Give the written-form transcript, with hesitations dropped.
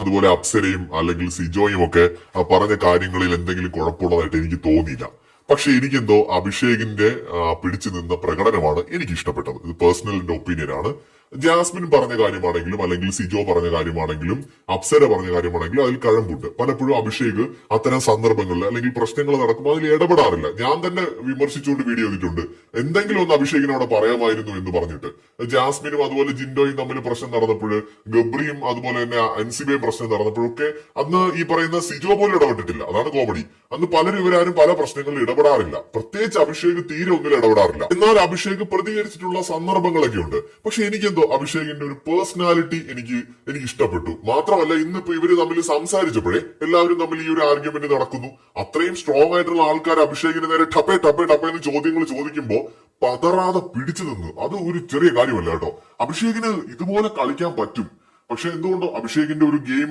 അതുപോലെ അപ്സരയും അല്ലെങ്കിൽ സിജോയും ഒക്കെ പറഞ്ഞ കാര്യങ്ങളിൽ എന്തെങ്കിലും കുഴപ്പമുള്ളതായിട്ട് എനിക്ക് തോന്നിയില്ല. പക്ഷെ എനിക്കെന്തോ അഭിഷേകിന്റെ പിടിച്ചു നിന്ന പ്രകടനമാണ് എനിക്ക് ഇഷ്ടപ്പെട്ടത്. ഇത് പേഴ്സണൽ ഒപ്പീനിയൻ ആണ്. ജാസ്മിൻ പറഞ്ഞ കാര്യമാണെങ്കിലും അല്ലെങ്കിൽ സിജോ പറഞ്ഞ കാര്യമാണെങ്കിലും അപ്സര പറഞ്ഞ കാര്യമാണെങ്കിലും അതിൽ കഴമ്പുണ്ട്. പലപ്പോഴും അഭിഷേക് അത്തരം സന്ദർഭങ്ങളിൽ അല്ലെങ്കിൽ പ്രശ്നങ്ങൾ നടക്കുമ്പോൾ അതിൽ ഇടപെടാറില്ല. ഞാൻ തന്നെ വിമർശിച്ചുകൊണ്ട് വീഡിയോ ചെയ്തിട്ടുണ്ട്. എന്തെങ്കിലും ഒന്ന് അഭിഷേകിന് അവിടെ പറയാമായിരുന്നു എന്ന് പറഞ്ഞിട്ട്. ജാസ്മിനും അതുപോലെ ജിൻഡോയും തമ്മിൽ പ്രശ്നം നടന്നപ്പോൾ, ഗബ്രിയും അതുപോലെ തന്നെ അൻസിബയും പ്രശ്നം നടന്നപ്പോഴൊക്കെ അന്ന് ഈ പറയുന്ന സിജോ പോലും ഇടപെട്ടിട്ടില്ല. അതാണ് കോമഡി. അന്ന് പലരും ഇവരാരും പല പ്രശ്നങ്ങളിൽ ഇടപെടാറില്ല. പ്രത്യേകിച്ച് അഭിഷേക് തീരെ ഒന്നിലും ഇടപെടാറില്ല. എന്നാൽ അഭിഷേക് പ്രതികരിച്ചിട്ടുള്ള സന്ദർഭങ്ങളൊക്കെ ഉണ്ട്. പക്ഷെ എനിക്കെന്തോ അഭിഷേകിന്റെ ഒരു പേഴ്സണാലിറ്റി എനിക്ക് ഇഷ്ടപ്പെട്ടു. മാത്രമല്ല ഇന്നിപ്പോ ഇവര് തമ്മിൽ സംസാരിച്ചപ്പോഴേ എല്ലാവരും തമ്മിൽ ഈ ഒരു ആർഗ്യുമെന്റ് നടക്കുന്നു. അത്രയും സ്ട്രോങ് ആയിട്ടുള്ള ആൾക്കാർ അഭിഷേകിന് നേരെ ടപ്പേ ടപ്പേ ടപ്പേ എന്ന് ചോദ്യങ്ങൾ ചോദിക്കുമ്പോ പതറാതെ പിടിച്ചു നിന്നു. അത് ഒരു ചെറിയ കാര്യമല്ല കേട്ടോ. അഭിഷേകിന് ഇതുപോലെ കളിക്കാൻ പറ്റും. പക്ഷെ എന്തുകൊണ്ടോ അഭിഷേകിന്റെ ഒരു ഗെയിം